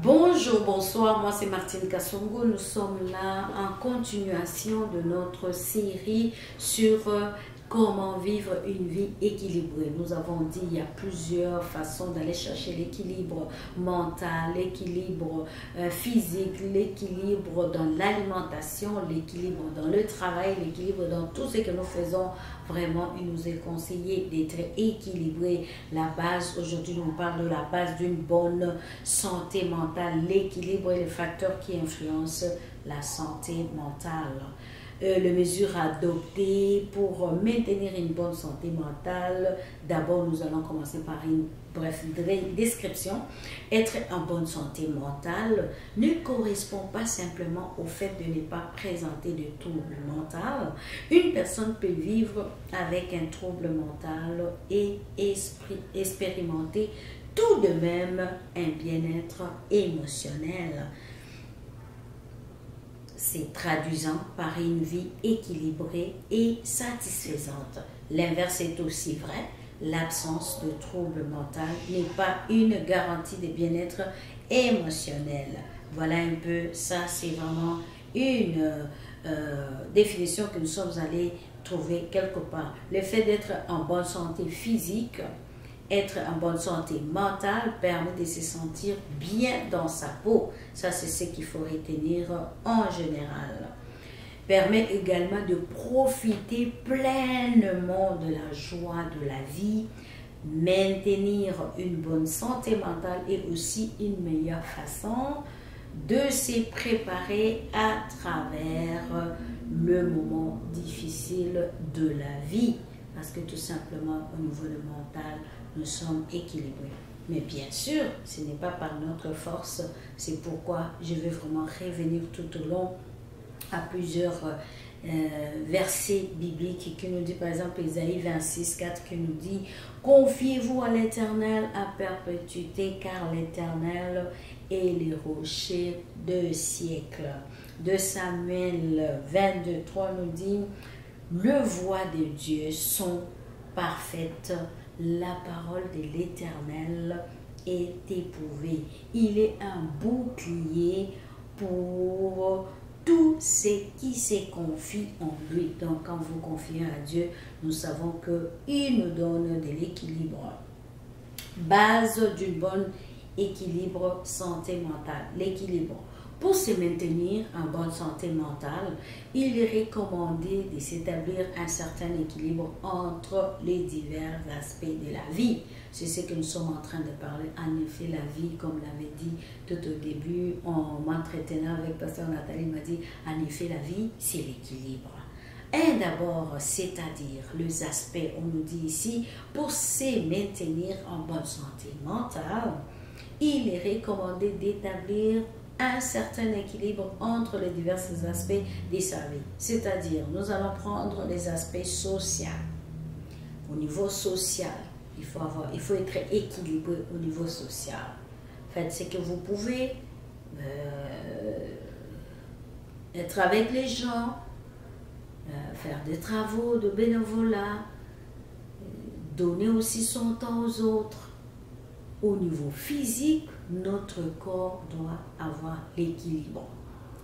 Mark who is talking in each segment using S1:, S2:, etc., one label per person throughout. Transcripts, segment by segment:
S1: Bonjour, bonsoir, moi c'est Martine Kassongo. Nous sommes là en continuation de notre série sur comment vivre une vie équilibrée. Nous avons dit qu'il y a plusieurs façons d'aller chercher l'équilibre mental, l'équilibre physique, l'équilibre dans l'alimentation, l'équilibre dans le travail, l'équilibre dans tout ce que nous faisons. Vraiment, il nous est conseillé d'être équilibré. La base, aujourd'hui, nous parlons de la base d'une bonne santé mentale. L'équilibre est le facteur qui influence la santé mentale. Les mesures adoptées pour maintenir une bonne santé mentale. D'abord, nous allons commencer par une bref description. Être en bonne santé mentale ne correspond pas simplement au fait de ne pas présenter de troubles mentaux. Une personne peut vivre avec un trouble mental et expérimenter tout de même un bien-être émotionnel. C'est traduisant par une vie équilibrée et satisfaisante. L'inverse est aussi vrai. L'absence de trouble mental n'est pas une garantie de bien-être émotionnel. Voilà un peu, ça c'est vraiment une définition que nous sommes allés trouver quelque part. Le fait d'être en bonne santé physique, être en bonne santé mentale permet de se sentir bien dans sa peau. Ça, c'est ce qu'il faut retenir en général. Permet également de profiter pleinement de la joie de la vie. Maintenir une bonne santé mentale est aussi une meilleure façon de se préparer à travers le moment difficile de la vie. Parce que tout simplement, au niveau du mental, nous sommes équilibrés. Mais bien sûr, ce n'est pas par notre force. C'est pourquoi je vais vraiment revenir tout au long à plusieurs versets bibliques qui nous dit, par exemple, Ésaïe 26, 4, qui nous dit « Confiez-vous à l'Éternel à perpétuité, car l'Éternel est le rocher de siècles. » De Samuel 22, 3 nous dit « Le voix de Dieu sont parfaites, la parole de l'Éternel est éprouvée. Il est un bouclier pour tous ceux qui se confient en lui. » Donc, quand vous confiez à Dieu, nous savons qu'il nous donne de l'équilibre. Base d'une bonne équilibre santé mentale. L'équilibre. Pour se maintenir en bonne santé mentale, il est recommandé de s'établir un certain équilibre entre les divers aspects de la vie. C'est ce que nous sommes en train de parler. En effet, la vie, comme l'avait dit tout au début, en m'entretenant avec Pasteur Nathalie, m'a dit, en effet, la vie, c'est l'équilibre. Et d'abord, c'est-à-dire les aspects, on nous dit ici, pour se maintenir en bonne santé mentale, il est recommandé d'établir un certain équilibre entre les divers aspects de sa vie. C'est-à-dire, nous allons prendre les aspects sociaux. Au niveau social, il faut être équilibré au niveau social. Faites ce que vous pouvez, être avec les gens, faire des travaux de bénévolat, donner aussi son temps aux autres. Au niveau physique, notre corps doit avoir l'équilibre.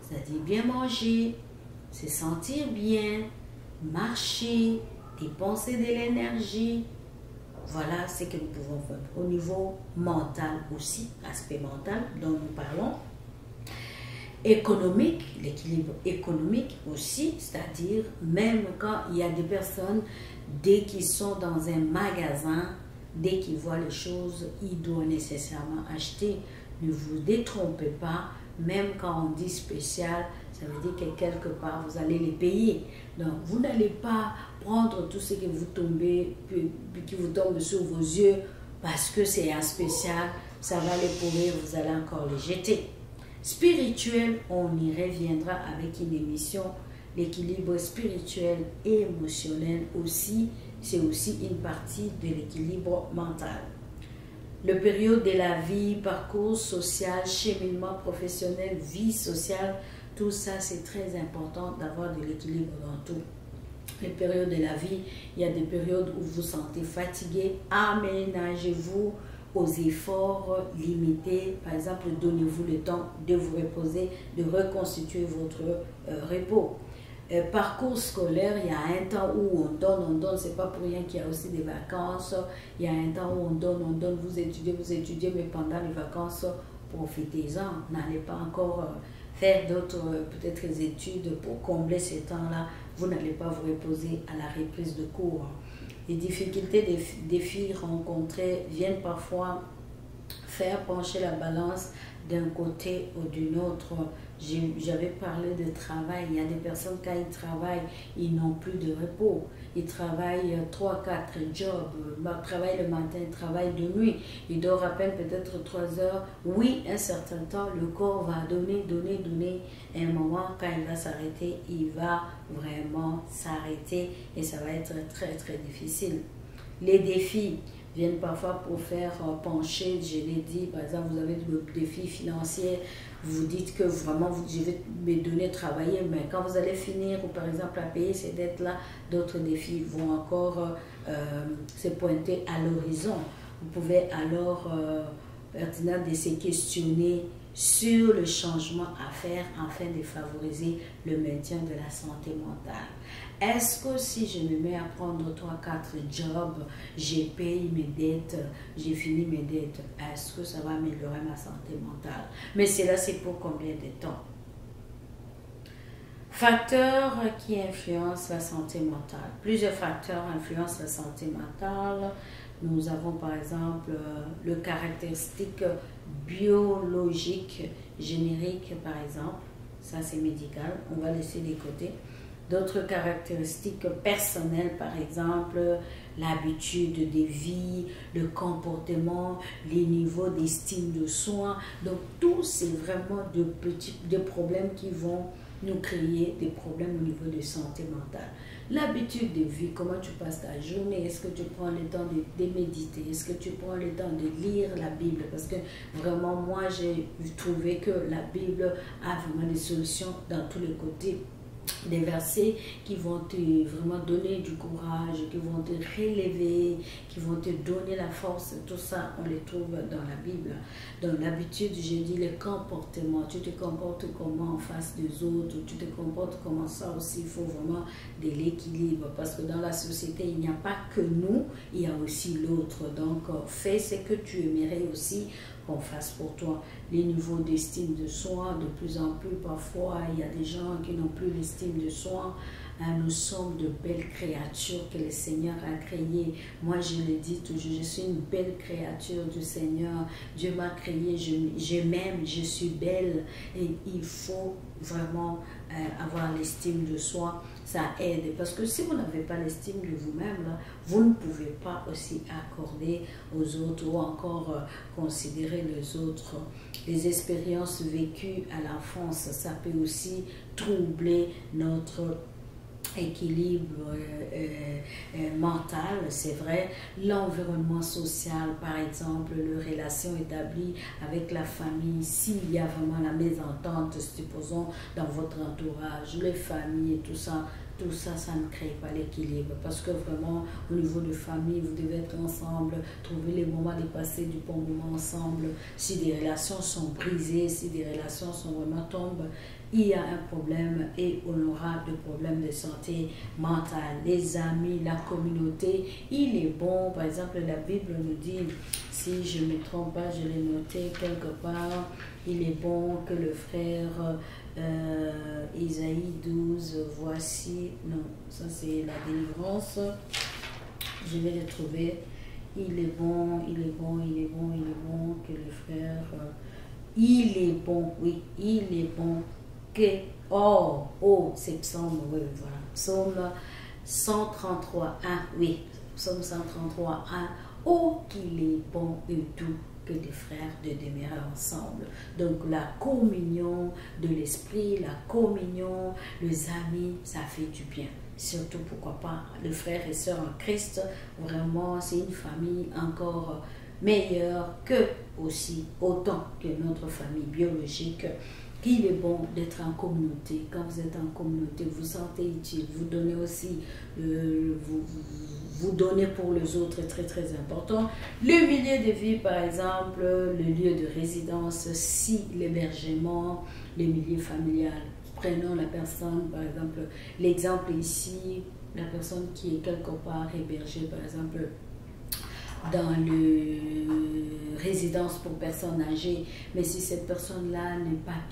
S1: C'est-à-dire bien manger, se sentir bien, marcher, dépenser de l'énergie. Voilà ce que nous pouvons faire. Au niveau mental aussi, aspect mental dont nous parlons. Économique, l'équilibre économique aussi, c'est-à-dire même quand il y a des personnes, dès qu'ils sont dans un magasin, dès qu'ils voient les choses, ils doivent nécessairement acheter. Ne vous détrompez pas, même quand on dit spécial, ça veut dire que quelque part, vous allez les payer. Donc, vous n'allez pas prendre tout ce que vous tombez, puis qui vous tombe sur vos yeux, parce que c'est un spécial, ça va les pourrir, vous allez encore les jeter. Spirituel, on y reviendra avec une émission. L'équilibre spirituel et émotionnel aussi, c'est aussi une partie de l'équilibre mental. Le période de la vie, parcours social, cheminement professionnel, vie sociale, tout ça c'est très important d'avoir de l'équilibre dans tout. Les périodes de la vie, il y a des périodes où vous vous sentez fatigué, aménagez-vous aux efforts limités. Par exemple, donnez-vous le temps de vous reposer, de reconstituer votre repos. Parcours scolaire, il y a un temps où on donne, c'est pas pour rien qu'il y a aussi des vacances. Il y a un temps où on donne, vous étudiez, mais pendant les vacances, profitez-en. N'allez pas encore faire d'autres peut-être études pour combler ces temps-là. Vous n'allez pas vous reposer à la reprise de cours. Les difficultés, des défis rencontrés viennent parfois faire pencher la balance d'un côté ou d'un autre. J'avais parlé de travail. Il y a des personnes, quand ils travaillent, ils n'ont plus de repos. Ils travaillent 3-4 jobs. Ils travaillent le matin, ils travaillent de nuit. Ils dorment à peine peut-être 3 heures. Oui, un certain temps, le corps va donner. Et un moment, quand il va s'arrêter, il va vraiment s'arrêter. Et ça va être très, très difficile. Les défis viennent parfois pour faire pencher, je l'ai dit, par exemple, vous avez le défi financier, vous dites que vraiment, je vais me donner travailler, mais quand vous allez finir, ou par exemple, à payer ces dettes-là, d'autres défis vont encore se pointer à l'horizon. Vous pouvez alors, pertinent de se questionner sur le changement à faire afin de favoriser le maintien de la santé mentale. Est-ce que si je me mets à prendre 3-4 jobs, j'ai payé mes dettes, j'ai fini mes dettes, est-ce que ça va améliorer ma santé mentale? Mais cela, c'est pour combien de temps? Facteurs qui influencent la santé mentale. Plusieurs facteurs influencent la santé mentale. Nous avons par exemple le caractéristique biologique générique par exemple. Ça c'est médical, on va laisser de côté. D'autres caractéristiques personnelles, par exemple, l'habitude de vie, le comportement, les niveaux d'estime de soi. Donc, tout c'est vraiment de problèmes qui vont nous créer des problèmes au niveau de santé mentale. L'habitude de vie, comment tu passes ta journée, est-ce que tu prends le temps de méditer, est-ce que tu prends le temps de lire la Bible, parce que vraiment moi j'ai trouvé que la Bible a vraiment des solutions dans tous les côtés. Des versets qui vont te vraiment donner du courage, qui vont te relever, qui vont te donner la force, tout ça, on les trouve dans la Bible. Dans l'habitude, j'ai dit les comportements, tu te comportes comment en face des autres, tu te comportes comment, ça aussi, il faut vraiment de l'équilibre, parce que dans la société, il n'y a pas que nous, il y a aussi l'autre. Donc, fais ce que tu aimerais aussi qu'on fasse pour toi. Les niveaux d'estime de soi, de plus en plus, parfois, il y a des gens qui n'ont plus l'estime de soi. Nous sommes de belles créatures que le Seigneur a créées. Moi, je le dis toujours, je suis une belle créature du Seigneur. Dieu m'a créée, je m'aime, je suis belle. Et il faut vraiment avoir l'estime de soi. Ça aide. Parce que si vous n'avez pas l'estime de vous-même, vous ne pouvez pas aussi accorder aux autres ou encore considérer les autres. Les expériences vécues à l'enfance, ça peut aussi troubler notre équilibre mental, c'est vrai. L'environnement social, par exemple, les relations établies avec la famille, s'il y a vraiment la mésentente, supposons dans votre entourage, les familles et tout ça, ça ne crée pas l'équilibre. Parce que vraiment, au niveau de famille, vous devez être ensemble, trouver les moments de passer du bon moment ensemble. Si des relations sont brisées, si des relations sont vraiment tombées, il y a un problème et on aura des problèmes de santé mentale. Les amis, la communauté, il est bon. Par exemple, la Bible nous dit, si je ne me trompe pas, je l'ai noté quelque part, il est bon que le frère Isaïe 12, voici, non, ça c'est la délivrance, je vais le trouver, il est bon, il est bon, il est bon, il est bon que le frère, il est bon, oui, il est bon que, c'est psaume, oui, voilà, psaume 133, 1, oui, psaume 133, 1, oh qu'il est bon et tout que des frères de demeurer ensemble. Donc la communion de l'esprit, la communion, les amis, ça fait du bien. Surtout, pourquoi pas, les frères et sœurs en Christ, vraiment, c'est une famille encore meilleure que aussi, autant que notre famille biologique. qu'il est bon d'être en communauté. Quand vous êtes en communauté, vous vous sentez utile, vous donnez aussi, vous donnez pour les autres, très très important. Le milieu de vie, par exemple, le lieu de résidence, si l'hébergement, le milieu familial. Prenons la personne, par exemple, l'exemple ici, la personne qui est quelque part hébergée, par exemple, dans le résidence pour personnes âgées, mais si cette personne-là n'est pas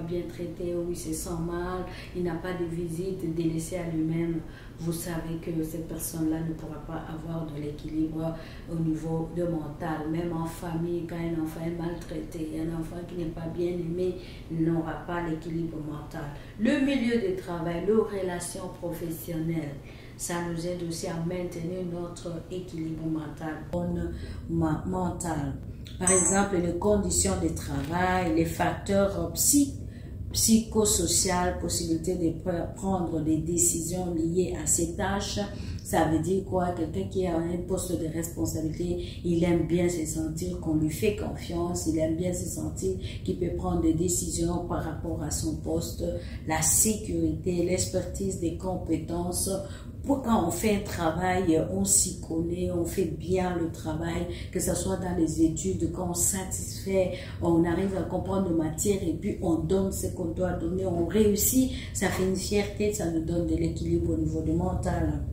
S1: bien traitée, ou il se sent mal, il n'a pas de visite, délaissé à lui-même, vous savez que cette personne-là ne pourra pas avoir de l'équilibre au niveau de mental. Même en famille, quand un enfant est maltraité, un enfant qui n'est pas bien aimé n'aura pas l'équilibre mental. Le milieu de travail, les relations professionnelles, ça nous aide aussi à maintenir notre équilibre mental. Par exemple, les conditions de travail, les facteurs psychosociaux, possibilité de prendre des décisions liées à ces tâches. Ça veut dire quoi? Quelqu'un qui a un poste de responsabilité, il aime bien se sentir qu'on lui fait confiance, il aime bien se sentir qu'il peut prendre des décisions par rapport à son poste, la sécurité, l'expertise des compétences. Quand on fait un travail, on s'y connaît, on fait bien le travail, que ce soit dans les études, quand on satisfait, on arrive à comprendre nos matières et puis on donne ce qu'on doit donner, on réussit, ça fait une fierté, ça nous donne de l'équilibre au niveau du mental.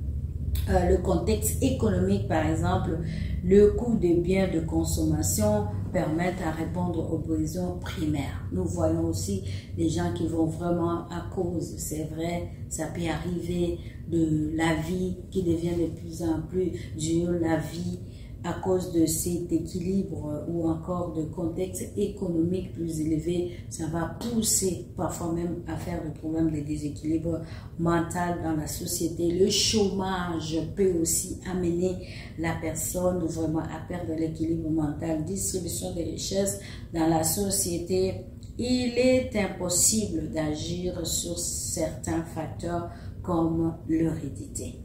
S1: Le contexte économique, par exemple, le coût des biens de consommation permettent à répondre aux besoins primaires. Nous voyons aussi des gens qui vont vraiment à cause, c'est vrai, ça peut arriver de la vie qui devient de plus en plus dure, la vie à cause de cet équilibre ou encore de contexte économique plus élevé, ça va pousser parfois même à faire des problèmes de déséquilibre mental dans la société. Le chômage peut aussi amener la personne vraiment à perdre l'équilibre mental. Distribution des richesses dans la société, il est impossible d'agir sur certains facteurs comme l'hérédité.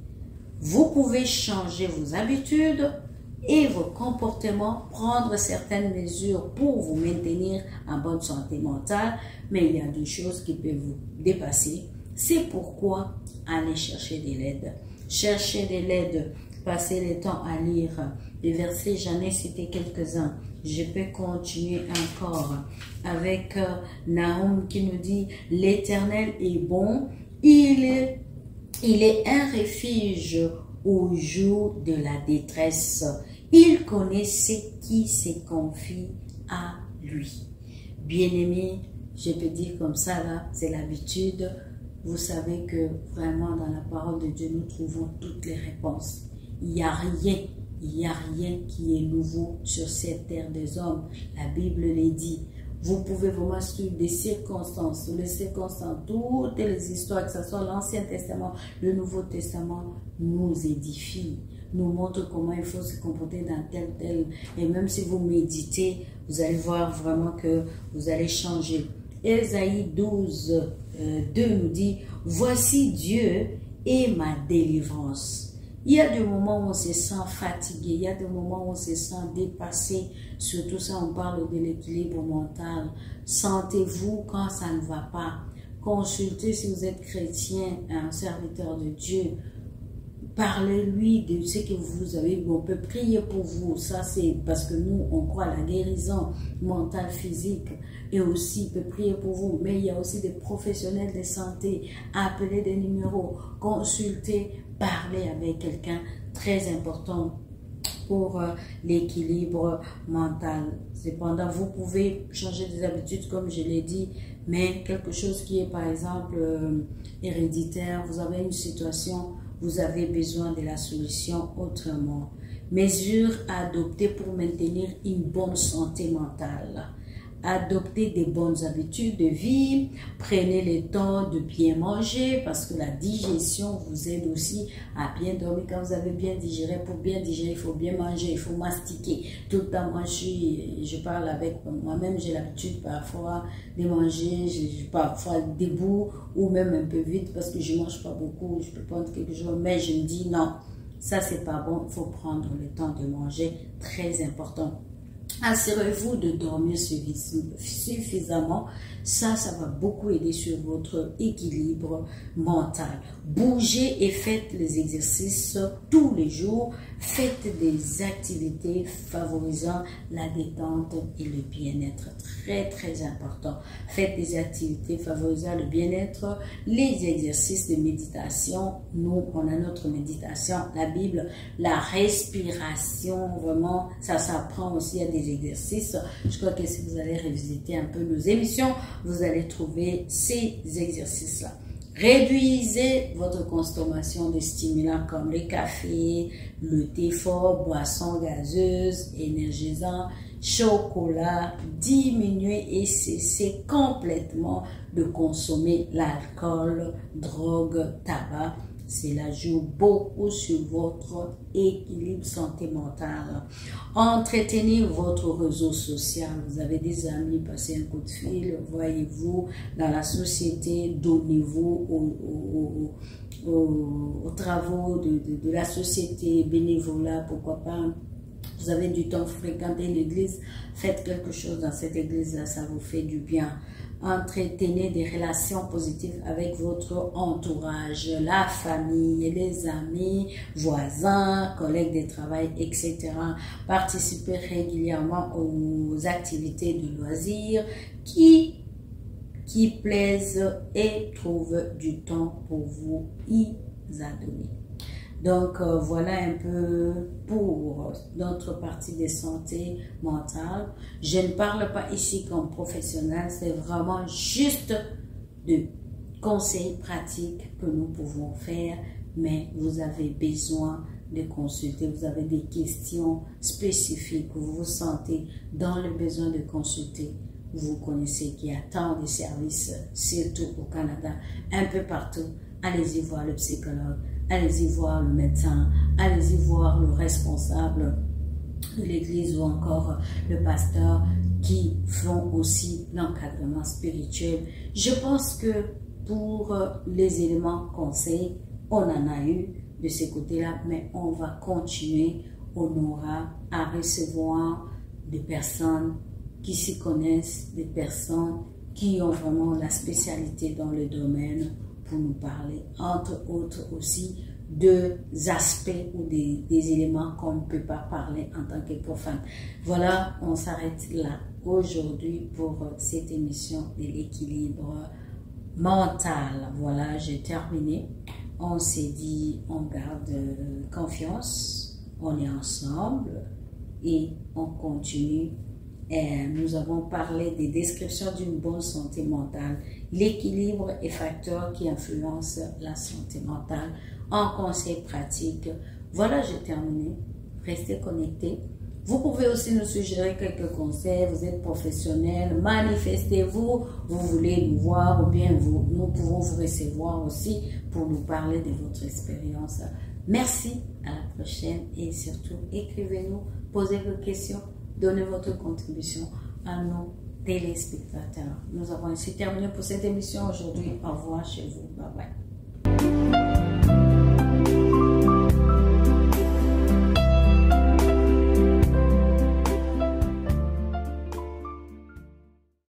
S1: Vous pouvez changer vos habitudes et vos comportements, prendre certaines mesures pour vous maintenir en bonne santé mentale, mais il y a des choses qui peuvent vous dépasser. C'est pourquoi allez chercher de l'aide. Cherchez de l'aide, passez le temps à lire les versets, j'en ai cité quelques-uns. Je peux continuer encore avec Nahum qui nous dit « L'Éternel est bon, il est un refuge au jour de la détresse. Il connaît ceux qui se confient à lui. » Bien-aimé, je peux dire comme ça, là, c'est l'habitude. Vous savez que vraiment dans la parole de Dieu, nous trouvons toutes les réponses. Il n'y a rien qui est nouveau sur cette terre des hommes. La Bible le dit. Vous pouvez vraiment suivre des circonstances, toutes les histoires, que ce soit l'Ancien Testament, le Nouveau Testament, nous édifient, nous montre comment il faut se comporter dans tel. Et même si vous méditez, vous allez voir vraiment que vous allez changer. Ésaïe 12, 2 nous dit, « Voici Dieu et ma délivrance. » Il y a des moments où on se sent fatigué, il y a des moments où on se sent dépassé. Surtout ça, on parle de l'équilibre mental. Sentez-vous quand ça ne va pas. Consultez si vous êtes chrétien, un serviteur de Dieu. Parlez-lui de ce que vous avez. On peut prier pour vous. Ça, c'est parce que nous, on croit à la guérison mentale, physique. Et aussi, on peut prier pour vous. Mais il y a aussi des professionnels de santé. Appelez des numéros. Consultez. Parler avec quelqu'un, très important pour l'équilibre mental. Cependant, vous pouvez changer des habitudes, comme je l'ai dit, mais quelque chose qui est, par exemple, héréditaire, vous avez une situation, vous avez besoin de la solution autrement. Mesures à adopter pour maintenir une bonne santé mentale. Adoptez des bonnes habitudes de vie, prenez le temps de bien manger parce que la digestion vous aide aussi à bien dormir. Quand vous avez bien digéré, pour bien digérer, il faut bien manger, il faut mastiquer. Tout le temps, moi je parle avec moi-même, j'ai l'habitude parfois de manger, parfois debout ou même un peu vite parce que je ne mange pas beaucoup, je peux prendre quelques jours, mais je me dis non, ça c'est pas bon, il faut prendre le temps de manger, très important. Assurez-vous de dormir suffisamment. Ça va beaucoup aider sur votre équilibre mental. Bougez et faites les exercices tous les jours. Faites des activités favorisant la détente et le bien-être. Très, très important. Faites des activités favorisant le bien-être. Les exercices de méditation. Nous, on a notre méditation, la Bible, la respiration. Vraiment, ça s'apprend aussi à des exercices. Je crois que si vous allez revisiter un peu nos émissions, vous allez trouver ces exercices-là. Réduisez votre consommation de stimulants comme le café, le thé fort, boissons gazeuses, énergisants, chocolat. Diminuez et cessez complètement de consommer l'alcool, drogue, tabac. Cela joue beaucoup sur votre équilibre santé mentale. Entretenez votre réseau social. Vous avez des amis, passez un coup de fil, voyez-vous dans la société, donnez-vous aux travaux de la société, bénévolat, pourquoi pas. Vous avez du temps, fréquenter l'église, faites quelque chose dans cette église-là, ça vous fait du bien. Entretenez des relations positives avec votre entourage, la famille, les amis, voisins, collègues de travail, etc. Participez régulièrement aux activités de loisirs qui plaisent et trouvent du temps pour vous y adonner. Donc, voilà un peu pour notre partie de santé mentale. Je ne parle pas ici comme professionnel, c'est vraiment juste de conseils pratiques que nous pouvons faire, mais vous avez besoin de consulter, vous avez des questions spécifiques, vous vous sentez dans le besoin de consulter. Vous connaissez qu'il y a tant de services, surtout au Canada, un peu partout. Allez-y voir le psychologue. Allez-y voir le médecin, allez-y voir le responsable de l'église ou encore le pasteur qui font aussi l'encadrement spirituel. Je pense que pour les éléments conseils, on en a eu de ce côté-là, mais on va continuer. On aura à recevoir des personnes qui s'y connaissent, des personnes qui ont vraiment la spécialité dans le domaine pour nous parler, entre autres aussi, des aspects ou des éléments qu'on ne peut pas parler en tant que profane. Voilà, on s'arrête là aujourd'hui pour cette émission de l'équilibre mental. Voilà, j'ai terminé. On s'est dit, on garde confiance, on est ensemble et on continue. Et nous avons parlé des descriptions d'une bonne santé mentale, l'équilibre et facteurs qui influencent la santé mentale en conseils pratiques. Voilà, j'ai terminé. Restez connectés. Vous pouvez aussi nous suggérer quelques conseils. Vous êtes professionnel, manifestez-vous. Vous voulez nous voir ou bien nous pouvons vous recevoir aussi pour nous parler de votre expérience. Merci, à la prochaine et surtout écrivez-nous, posez vos questions. Donnez votre contribution à nos téléspectateurs. Nous avons ainsi terminé pour cette émission aujourd'hui. Au revoir chez vous. Bye bye.